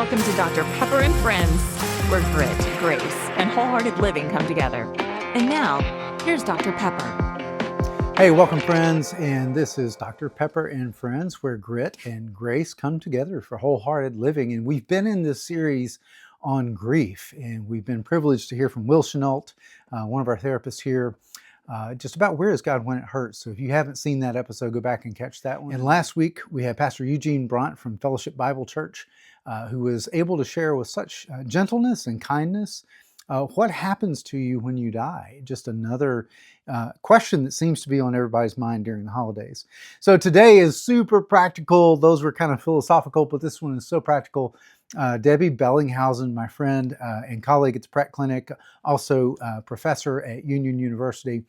Welcome to Dr. Pepper and Friends, where grit, grace, and wholehearted living come together. And now, here's Dr. Pepper. Hey, welcome friends, and this is Dr. Pepper and Friends, where grit and grace come together for wholehearted living. And we've been in this series on grief, and we've been privileged to hear from Will Chenault, one of our therapists here, just about where is God when it hurts. So if you haven't seen that episode, go back and catch that one. And last week, we had Pastor Eugene Bront from Fellowship Bible Church, who was able to share with such gentleness and kindness what happens to you when you die? Just another question that seems to be on everybody's mind during the holidays. So today is super practical. Those were kind of philosophical, but this one is so practical. Debbie Bellinghausen, my friend and colleague at the Pratt Clinic, also professor at Union University,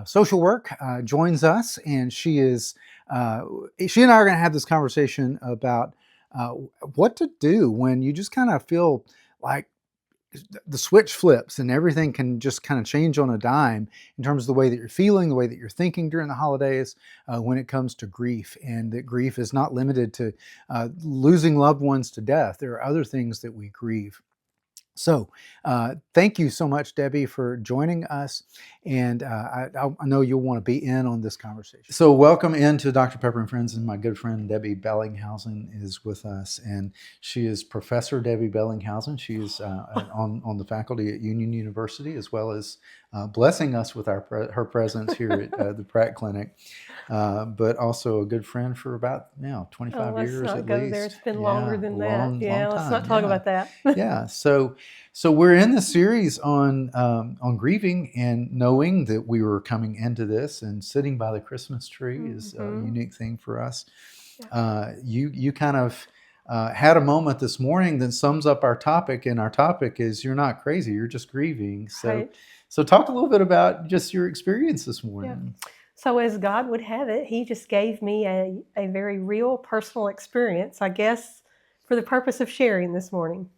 social work, joins us, and she and I are going to have this conversation about what to do when you just kind of feel like the switch flips and everything can just kind of change on a dime in terms of the way that you're feeling, the way that you're thinking during the holidays when it comes to grief. And that grief is not limited to losing loved ones to death. There are other things that we grieve. So thank you so much, Debbie, for joining us. And I know you'll want to be in on this conversation. So welcome into Dr. Pepper and Friends. And my good friend, Debbie Bellinghausen, is with us. And she is Professor Debbie Bellinghausen. She is on the faculty at Union University, as well as blessing us with her presence here at the Pratt Clinic. But also a good friend for about 25 years at least. Let's not go there. It's been longer than that. Long Let's not talk about that. Yeah. So we're in the series on grieving, and knowing that we were coming into this and sitting by the Christmas tree is a unique thing for us. Yeah. You kind of had a moment this morning that sums up our topic, and our topic is you're not crazy, you're just grieving. So talk a little bit about just your experience this morning. Yeah. So as God would have it, He just gave me a very real personal experience, I guess, for the purpose of sharing this morning.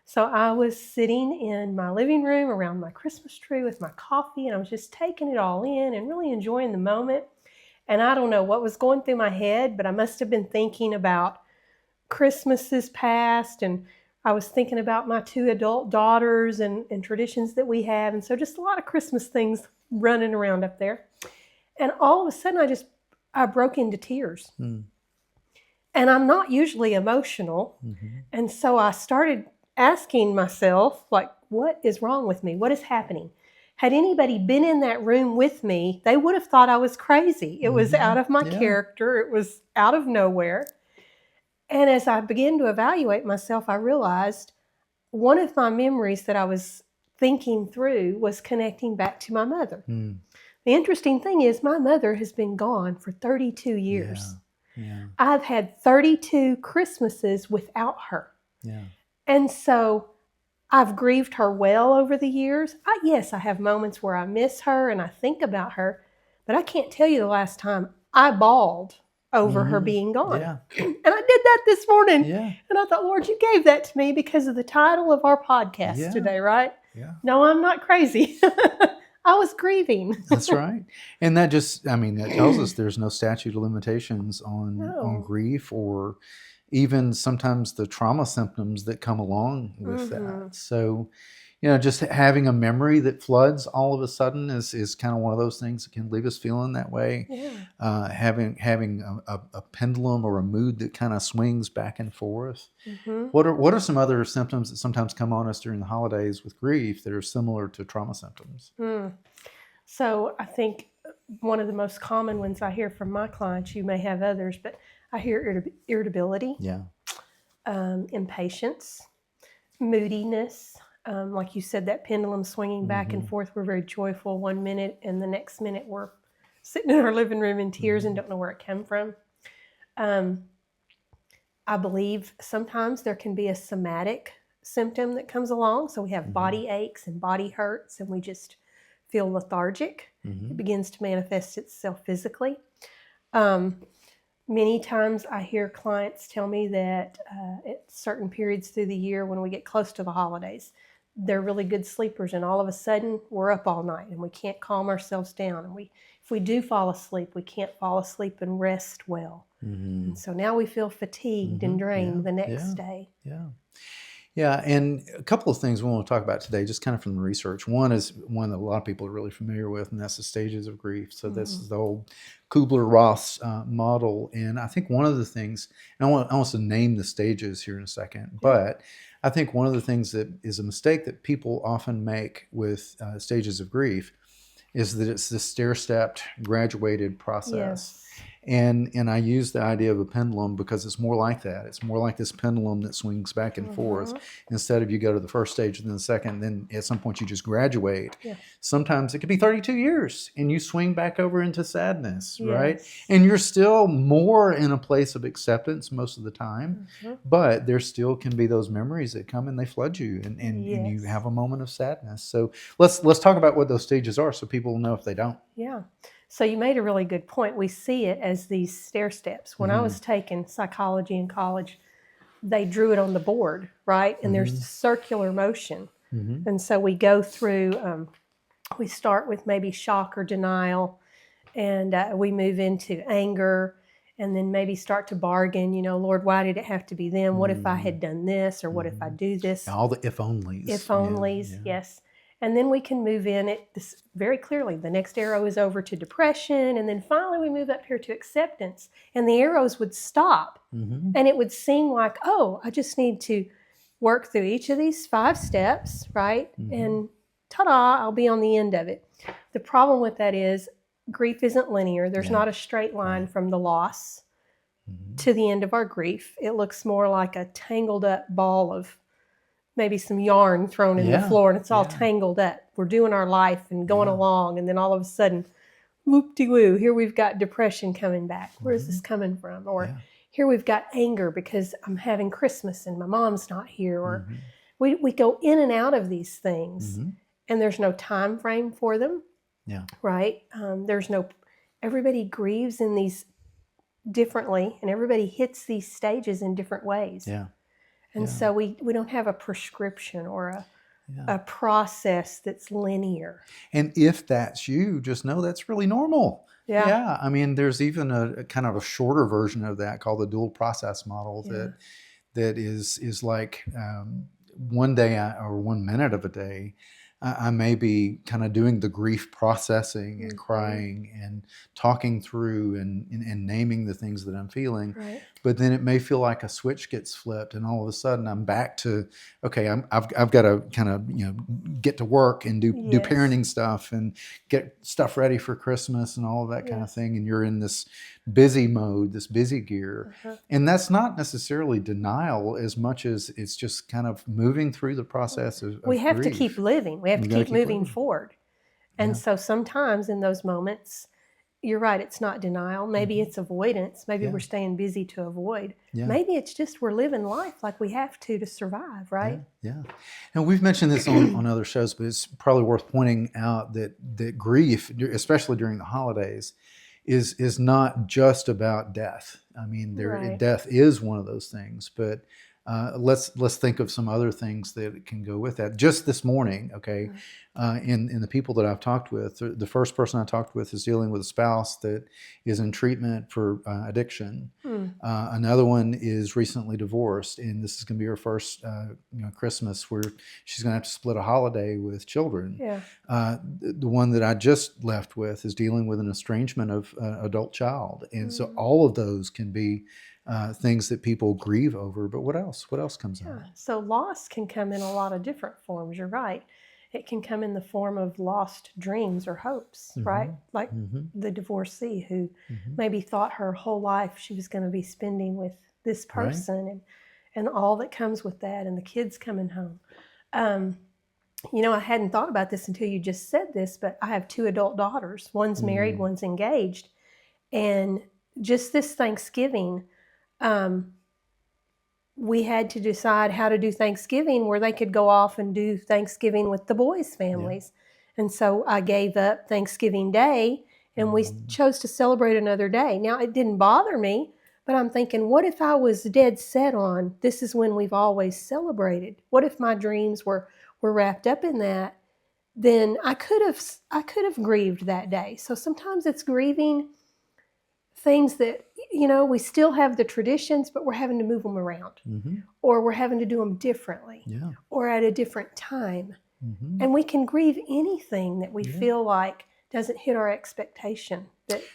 So I was sitting in my living room around my Christmas tree with my coffee, and I was just taking it all in and really enjoying the moment. And I don't know what was going through my head, but I must have been thinking about Christmases past, and I was thinking about my two adult daughters and traditions that we have. And so just a lot of Christmas things running around up there. And all of a sudden I broke into tears. And I'm not usually emotional. And so I started asking myself, like, what is wrong with me? What is happening? Had anybody been in that room with me, they would have thought I was crazy. It was out of my character. It was out of nowhere. And as I began to evaluate myself, I realized one of my memories that I was thinking through was connecting back to my mother. The interesting thing is my mother has been gone for 32 years. Yeah. I've had 32 Christmases without her. Yeah. And so I've grieved her well over the years. Yes, I have moments where I miss her and I think about her, but I can't tell you the last time I bawled over her being gone. Yeah. And I did that this morning. Yeah. And I thought, Lord, you gave that to me because of the title of our podcast today, right? Yeah. No, I'm not crazy. I was grieving. That's right. And that that tells us there's no statute of limitations on grief, or even sometimes the trauma symptoms that come along with that. So, just having a memory that floods all of a sudden is kind of one of those things that can leave us feeling that way. Yeah. Having a pendulum or a mood that kind of swings back and forth. What are some other symptoms that sometimes come on us during the holidays with grief that are similar to trauma symptoms? So I think one of the most common ones I hear from my clients, you may have others, but I hear irritability, impatience, moodiness. Like you said, that pendulum swinging back and forth. We're very joyful one minute, and the next minute we're sitting in our living room in tears and don't know where it came from. I believe sometimes there can be a somatic symptom that comes along. So we have body aches and body hurts, and we just feel lethargic. It begins to manifest itself physically. Many times I hear clients tell me that at certain periods through the year when we get close to the holidays, they're really good sleepers, and all of a sudden we're up all night and we can't calm ourselves down, and we if we do fall asleep, we can't fall asleep and rest well. And so now we feel fatigued and drained the next day. Yeah, and a couple of things we want to talk about today, just kind of from the research. One is one that a lot of people are really familiar with, and that's the stages of grief. So this is the old Kubler-Ross model, and I think one of the things, and I want to name the stages here in a second, but I think one of the things that is a mistake that people often make with stages of grief is that it's this stair-stepped, graduated process. And I use the idea of a pendulum because it's more like that. It's more like this pendulum that swings back and forth. Instead of you go to the first stage and then the second, then at some point you just graduate. Sometimes it could be 32 years and you swing back over into sadness, right? And you're still more in a place of acceptance most of the time, but there still can be those memories that come and they flood you and you have a moment of sadness. So let's talk about what those stages are so people will know if they don't. So you made a really good point. We see it as these stair steps. When I was taking psychology in college, they drew it on the board, right? And there's circular motion. And so we go through, we start with maybe shock or denial, and we move into anger, and then maybe start to bargain, Lord, why did it have to be them? What if I had done this? Or what if I do this? All the if-onlys. If-onlys, yes. And then we can move in it this very clearly. The next arrow is over to depression. And then finally we move up here to acceptance. And the arrows would stop. And it would seem like, oh, I just need to work through each of these 5 steps, right? And ta-da, I'll be on the end of it. The problem with that is grief isn't linear. There's not a straight line from the loss to the end of our grief. It looks more like a tangled up ball of maybe some yarn thrown in the floor, and it's all tangled up. We're doing our life and going along, and then all of a sudden, whoop-de-woo, here we've got depression coming back. Where's this coming from? Or here we've got anger because I'm having Christmas and my mom's not here. Or we go in and out of these things, and there's no time frame for them, right? Everybody grieves in these differently, and everybody hits these stages in different ways. And so we don't have a prescription or a process that's linear. And if that's you, just know that's really normal. I mean, there's even a kind of a shorter version of that called the dual process model that is like one day or 1 minute of a day, I may be kind of doing the grief processing and crying and talking through and naming the things that I'm feeling. But then it may feel like a switch gets flipped, and all of a sudden I'm back to, okay, I've got to kind of get to work and do parenting stuff and get stuff ready for Christmas and all of that kind of thing. And you're in this busy mode, this busy gear. And that's not necessarily denial as much as it's just kind of moving through the process of we have grief. to keep living. We have to keep moving forward. And so sometimes in those moments, you're right, it's not denial. Maybe it's avoidance. Maybe we're staying busy to avoid. Maybe it's just we're living life like we have to survive, right? And we've mentioned this on other shows, but it's probably worth pointing out that grief, especially during the holidays, is not just about death. I mean, death is one of those things, but let's think of some other things that can go with that. Just this morning, in the people that I've talked with, the first person I talked with is dealing with a spouse that is in treatment for addiction. Another one is recently divorced, and this is going to be her first Christmas where she's going to have to split a holiday with children. The one that I just left with is dealing with an estrangement of an adult child, and so all of those can be things that people grieve over. But what else? What else comes out? So loss can come in a lot of different forms. You're right. It can come in the form of lost dreams or hopes, right? Like the divorcee who maybe thought her whole life she was going to be spending with this person and all that comes with that, and the kids coming home. I hadn't thought about this until you just said this, but I have 2 adult daughters. One's married, one's engaged. And just this Thanksgiving, we had to decide how to do Thanksgiving where they could go off and do Thanksgiving with the boys' families. And so I gave up Thanksgiving Day, and we chose to celebrate another day. Now, it didn't bother me, but I'm thinking, what if I was dead set on this is when we've always celebrated? What if my dreams were wrapped up in that? then I could have grieved that day. So sometimes it's grieving things that, we still have the traditions, but we're having to move them around, or we're having to do them differently, or at a different time. And we can grieve anything that we feel like doesn't hit our expectation.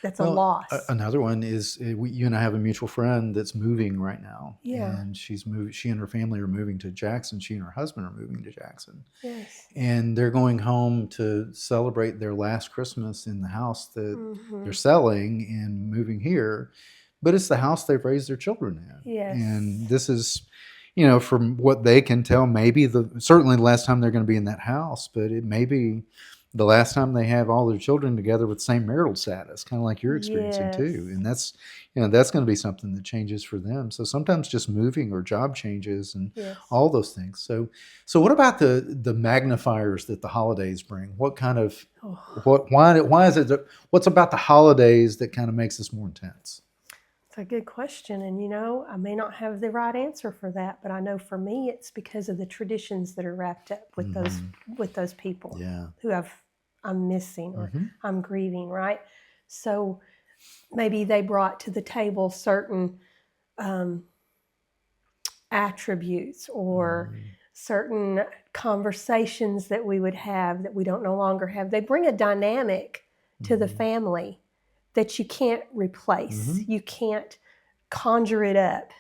That's a loss. Another one is you and I have a mutual friend that's moving right now. Yeah. And she and her family are moving to Jackson. She and her husband are moving to Jackson. Yes. And they're going home to celebrate their last Christmas in the house that they're selling and moving here. But it's the house they've raised their children in. Yes. And this is, from what they can tell, maybe certainly the last time they're going to be in that house, but it may be the last time they have all their children together with the same marital status, kind of like you're experiencing too. And that's going to be something that changes for them. So sometimes just moving or job changes and all those things. So what about the magnifiers that the holidays bring? What kind of, why is it, what's about the holidays that kind of makes this more intense? It's a good question. And, I may not have the right answer for that, but I know for me, it's because of the traditions that are wrapped up with those people who I'm missing or I'm grieving, right? So maybe they brought to the table certain attributes or certain conversations that we would have that we don't no longer have. They bring a dynamic to the family that you can't replace. You can't conjure it up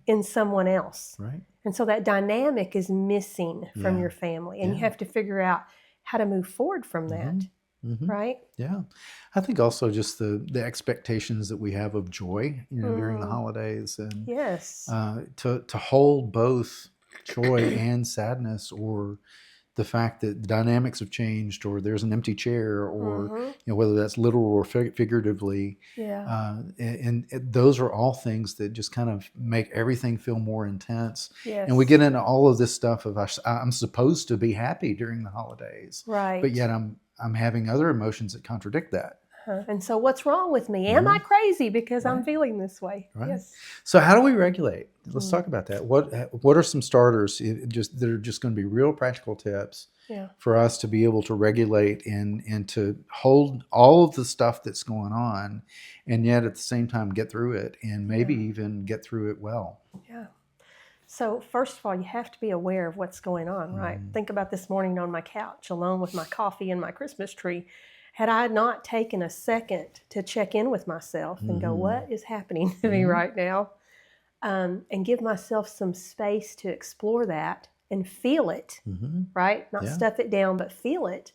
in someone else. Right. And so that dynamic is missing from your family. And you have to figure out how to move forward from that. Right? Yeah. I think also just the expectations that we have of joy, during the holidays, and to hold both joy and sadness, or the fact that the dynamics have changed, or there's an empty chair, or whether that's literal or figuratively. And those are all things that just kind of make everything feel more intense. And we get into all of this stuff of I'm supposed to be happy during the holidays, right? But yet I'm having other emotions that contradict that. And so what's wrong with me? Am I crazy because I'm feeling this way? Right. Yes. So how do we regulate? Let's talk about that. What are some starters that are just going to be real practical tips for us to be able to regulate and to hold all of the stuff that's going on, and yet at the same time get through it, and maybe even get through it well? Yeah. So first of all, you have to be aware of what's going on, right? Think about this morning on my couch alone with my coffee and my Christmas tree. Had I not taken a second to check in with myself and go, what is happening to me right now? And give myself some space to explore that and feel it, right? Not stuff it down, but feel it.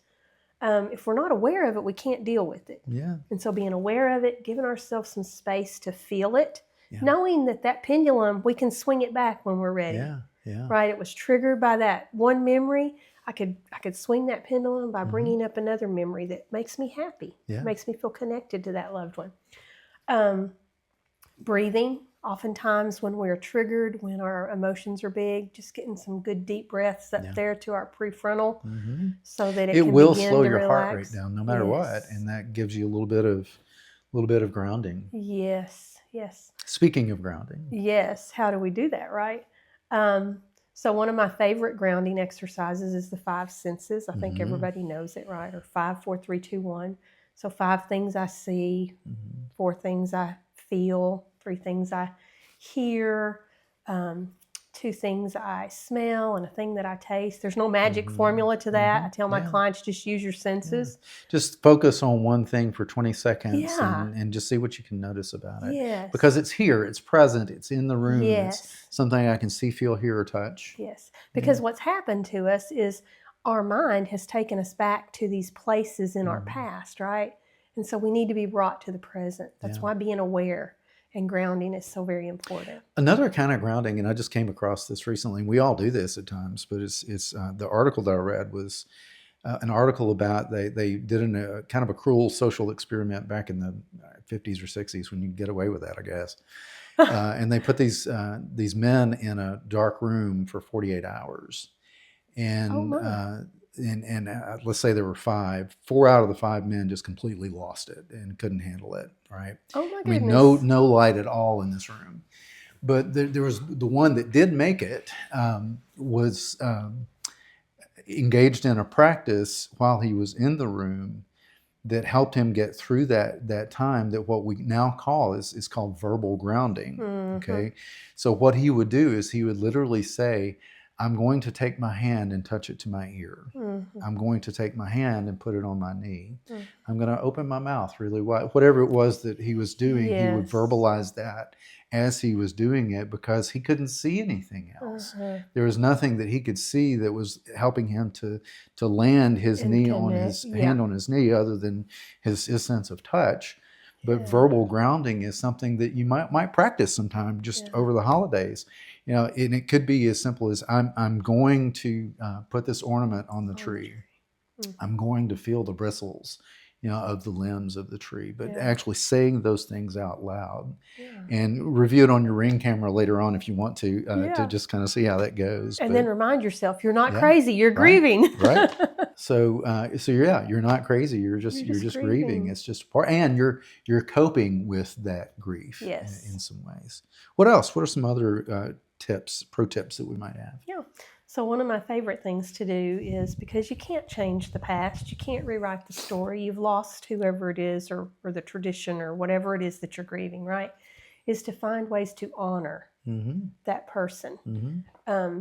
If we're not aware of it, we can't deal with it. Yeah. And so being aware of it, giving ourselves some space to feel it, knowing that pendulum, we can swing it back when we're ready. Yeah. Right? It was triggered by that one memory. I could swing that pendulum by bringing up another memory that makes me happy, makes me feel connected to that loved one. Breathing, oftentimes when we're triggered, when our emotions are big, just getting some good deep breaths up there to our prefrontal, so that it can will begin slow to your relax. heart rate down, no matter what, and that gives you a little bit of grounding. Yes. Speaking of grounding, yes. How do we do that, right? So one of my favorite grounding exercises is the 5 senses. I think everybody knows it, right? Or 5, 4, 3, 2, 1. So 5 things I see, 4 things I feel, 3 things I hear, 2 things I smell, and a thing that I taste. There's no magic formula to that. I tell my clients, just use your senses. Just focus on one thing for 20 seconds and just see what you can notice about it. Yes. Because it's here, it's present, it's in the room. Yes. It's something I can see, feel, hear, or touch. Yes. Because what's happened to us is our mind has taken us back to these places in our past, right? And so we need to be brought to the present. That's why being aware and grounding is so very important. Another kind of grounding, and I just came across this recently. We all do this at times, but it's the article that I read was an article about they did a kind of a cruel social experiment back in the 50s or 60s when you could get away with that, I guess. And they put these men in a dark room for 48 hours, and let's say there were 5. 4 out of the 5 men just completely lost it and couldn't handle it. Right? Oh my goodness! I mean, no light at all in this room. But there was the one that did make it. engaged in a practice while he was in the room that helped him get through that time, that what we now call is called verbal grounding. Okay, so what he would do is he would literally say, I'm going to take my hand and touch it to my ear. I'm going to take my hand and put it on my knee. I'm going to open my mouth really wide. Whatever it was that he was doing, he would verbalize that as he was doing it, because he couldn't see anything else. There was nothing that he could see that was helping him to land his knee on his hand on his knee, other than his sense of touch. But verbal grounding is something that you might practice sometime just over the holidays. And it could be as simple as I'm going to put this ornament on the tree. I'm going to feel the bristles, of the limbs of the tree, but actually saying those things out loud, and review it on your Ring camera later on if you want to just kind of see how that goes. And then remind yourself, you're not crazy, you're right, grieving. Right. So you're not crazy. You're just grieving. It's just part, and you're coping with that grief in some ways. What else? What are some other pro tips that we might have? Yeah. So one of my favorite things to do is, because you can't change the past, you can't rewrite the story, you've lost whoever it is, or the tradition, or whatever it is that you're grieving, right? Is to find ways to honor that person.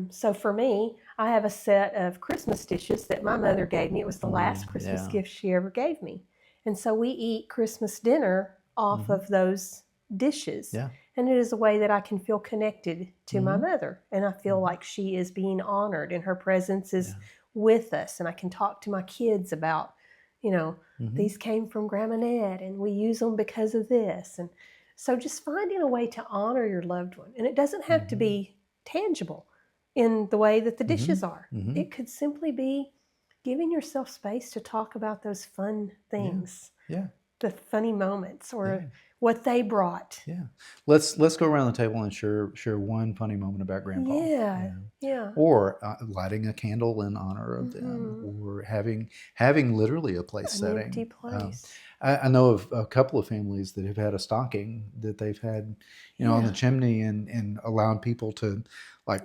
So for me, I have a set of Christmas dishes that my mother gave me. It was the last Christmas gift she ever gave me. And so we eat Christmas dinner off of those dishes. Yeah. And it is a way that I can feel connected to my mother. And I feel like she is being honored, and her presence is with us. And I can talk to my kids about, these came from Grandma Ned, and we use them because of this. And so just finding a way to honor your loved one. And it doesn't have to be tangible in the way that the dishes are. It could simply be giving yourself space to talk about those fun things. The funny moments, or what they brought. Let's go around the table and share one funny moment about Grandpa. Or lighting a candle in honor of them, or having literally a place setting. An empty place. I know of a couple of families that have had a stocking that they've had, on the chimney, and allowing people to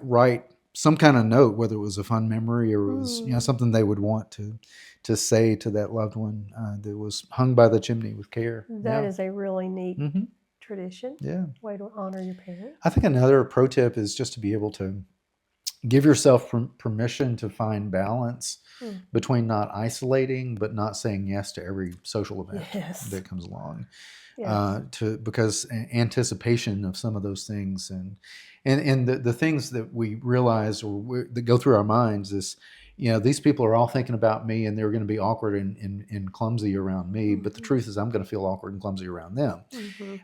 write some kind of note, whether it was a fun memory or it was something they would want to say to that loved one, that was hung by the chimney with care. That is a really neat tradition. Way to honor your parents. I think another pro tip is just to be able to give yourself permission to find balance between not isolating but not saying yes to every social event that comes along. Because anticipation of some of those things, and the things that we realize that go through our minds is, these people are all thinking about me, and they're going to be awkward and clumsy around me. But the truth is, I'm going to feel awkward and clumsy around them.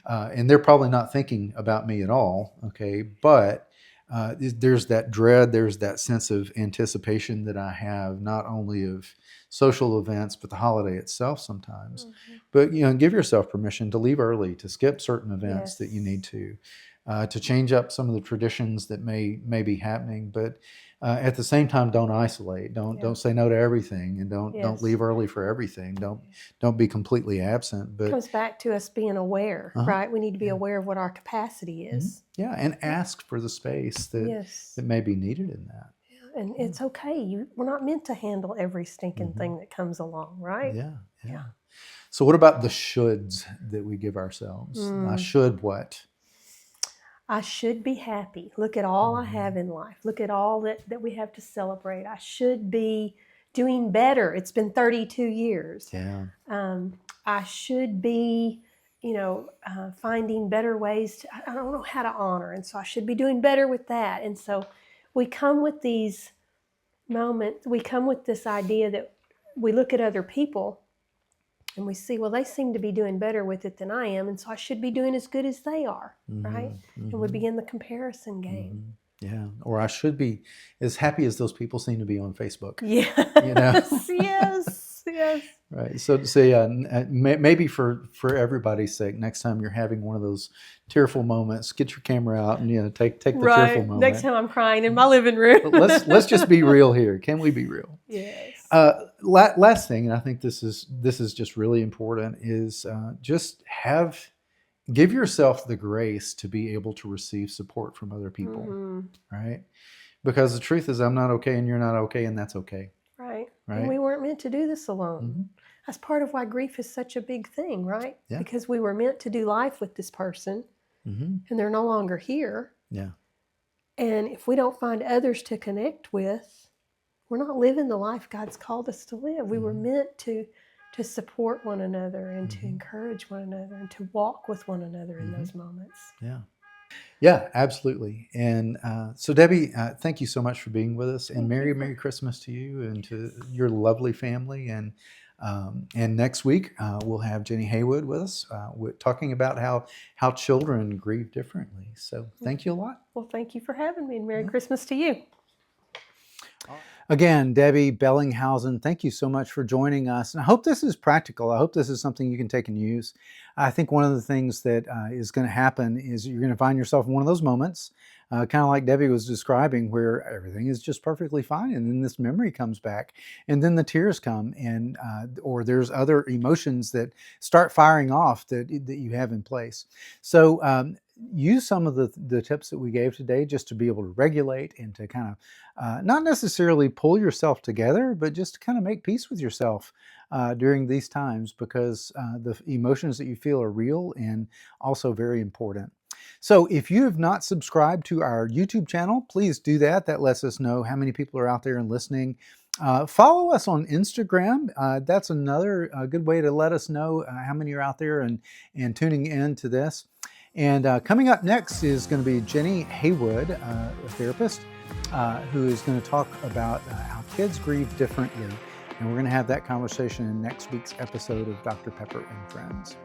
And they're probably not thinking about me at all. Okay. But there's that dread, there's that sense of anticipation that I have, not only of social events, but the holiday itself sometimes. But, give yourself permission to leave early, to skip certain events that you need to change up some of the traditions that may be happening. But at the same time, don't isolate. Don't say no to everything, and don't leave early for everything. Don't be completely absent. But it comes back to us being aware, right? We need to be aware of what our capacity is. And ask for the space that may be needed in that. And it's okay. We're not meant to handle every stinking thing that comes along, right? Yeah. So what about the shoulds that we give ourselves? I should what? I should be happy. Look at all I have in life. Look at all that we have to celebrate. I should be doing better. It's been 32 years. I should be, finding better ways I don't know how to honor. And so I should be doing better with that. And so we come with these moments, we come with this idea that we look at other people and we see, well, they seem to be doing better with it than I am, and so I should be doing as good as they are, right? And we begin the comparison game. Or I should be as happy as those people seem to be on Facebook. Yes. Right. So to say, maybe for everybody's sake, next time you're having one of those tearful moments, get your camera out and take the tearful moment. Next time I'm crying in my living room. let's just be real here. Can we be real? Yes. Last thing, and I think this is just really important, is give yourself the grace to be able to receive support from other people, right? Because the truth is, I'm not okay and you're not okay, and that's okay. Right. Right. And we weren't meant to do this alone. Mhm. That's part of why grief is such a big thing, right? Yeah. Because we were meant to do life with this person Mhm. and they're no longer here. Yeah. And if we don't find others to connect with, we're not living the life God's called us to live. We were meant to support one another and to encourage one another and to walk with one another in those moments. Yeah. Yeah, absolutely. And so, Debbie, thank you so much for being with us. And Merry Christmas to you and to your lovely family. And next week we'll have Jenny Haywood with us, talking about how children grieve differently. So, thank you a lot. Well, thank you for having me, and Merry Christmas to you. Again, Debbie Bellinghausen, thank you so much for joining us. And I hope this is practical. I hope this is something you can take and use. I think one of the things that is going to happen is you're going to find yourself in one of those moments, kind of like Debbie was describing, where everything is just perfectly fine. And then this memory comes back, and then the tears come, and or there's other emotions that start firing off that you have in place. So use some of the tips that we gave today just to be able to regulate and to kind of not necessarily pull yourself together, but just to kind of make peace with yourself during these times, because the emotions that you feel are real and also very important. So if you have not subscribed to our YouTube channel, please do that. That lets us know how many people are out there and listening. Follow us on Instagram. That's another good way to let us know how many are out there and tuning in to this. And coming up next is going to be Jenny Haywood, a therapist, who is going to talk about how kids grieve differently. And we're going to have that conversation in next week's episode of Dr. Pepper and Friends.